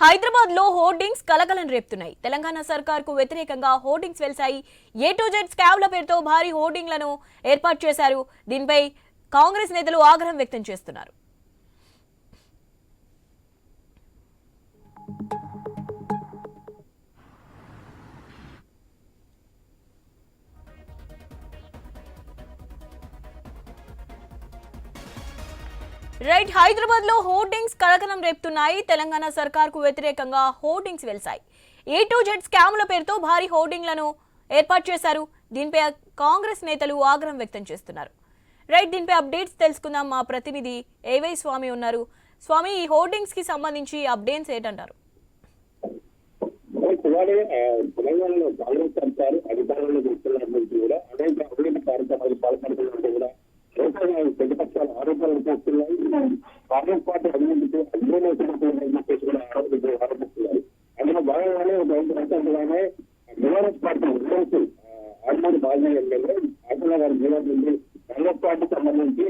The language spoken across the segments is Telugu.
హైదరాబాద్ లో హోర్డింగ్స్ కలకలం రేపుతున్నాయి. తెలంగాణ సర్కార్ కు వ్యతిరేకంగా హోర్డింగ్స్ వెలిశాయి. ఏ టు జెడ్ స్కామ్ల పేరుతో భారీ హోర్డింగ్లను ఏర్పాటు చేశారు. దీనిపై కాంగ్రెస్ నేతలు ఆగ్రహం వ్యక్తం చేస్తున్నారు. రైట్, హైదరాబాద్ లో హోర్డింగ్స్ కలకలం రేపుతున్నాయి. తెలంగాణ సర్కార్ కు వ్యతిరేకంగా హోర్డింగ్స్ వెలిశాయి. ఏ టు జెడ్ స్కామ్ల పేరుతో భారీ హోర్డింగ్లను ఏర్పాటు చేశారు. దీనిపై కాంగ్రెస్ నేతలు ఆగ్రహం వ్యక్తం చేస్తున్నారు. రైట్, దీనిపై అప్డేట్స్ తెలుసుకుందాం. మా ప్రతినిధి ఏవై స్వామి ఉన్నారు. స్వామి, ఈ హోర్డింగ్స్ కి సంబంధించి అప్డేట్స్ ఏంటంటారు? తెలంగాణలో కాంగ్రెస్ సర్కారు అధికారంలో తీసుకున్నటువంటి కూడా అనేక అభివృద్ధి కార్యక్రమాలు పాల్పడుతున్నట్టు కూడా ప్రతిపక్షాలు ఆరోపణలు చేస్తున్నాయి. కాంగ్రెస్ పార్టీ అభివృద్ధికి అభివృద్ధి చెప్పేసి కూడా ఆరోపిస్తున్నారు. అందులో భాగంగానే ఒక 5 గంటలుగానే బీఆర్ఎస్ పార్టీ ఎమ్మెల్సీ ఆర్మూరు మాజీ ఎమ్మెల్యే ఆటల గారి జీవన్ నుండి కాంగ్రెస్ పార్టీకి సంబంధించి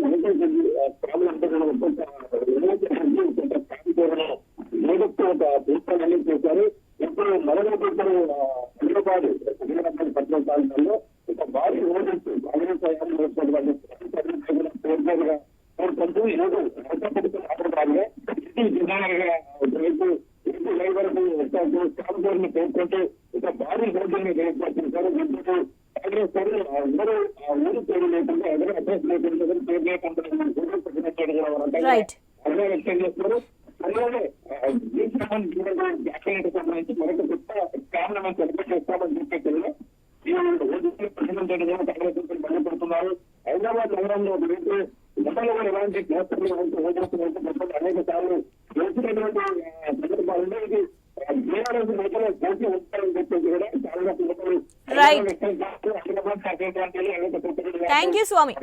పూర్తి చేశారు. ఇప్పుడు మరొక హైదరాబాద్ పట్టణ ప్రాంతాల్లో ఒక భారీ ఓటర్స్ కాంగ్రెస్ పేర్కొంటూ ఈరోజు హైదరాబాద్గా జిల్లాగా ఒకవైపు లైవ్ వరకు స్టాంపులను పేర్కొంటూ ఒక భారీ ఓటింగ్ ఏర్పాటు చేశారు. దీంతో కాంగ్రెస్ పేరు అందరూ ఆ ఊరు పేరు లేకుండా ఎవరు అడ్రస్ లేకుండా పేరు లేకుండా అర్థం వ్యక్తం చేస్తున్నారు. అలాగే వ్యాఖ్యలకు సంబంధించి మరొక కొత్త కారణం సెలబ్రేట్ చేస్తామని చెప్పేసి కాంగ్రెస్ భయపడుతున్నారు. హైదరాబాద్ నగరంలో ఒకవైపు గతంలో కూడా ఎలాంటి అనేక సార్లు గెలిచినటువంటి సందర్భాల్లో ఇది బీఆర్ఎస్ నేతలు గెలిచి ఉంటారని చెప్పేసి కూడా కాంగ్రెస్ నేతలు థ్యాంక్ యూ స్వామి.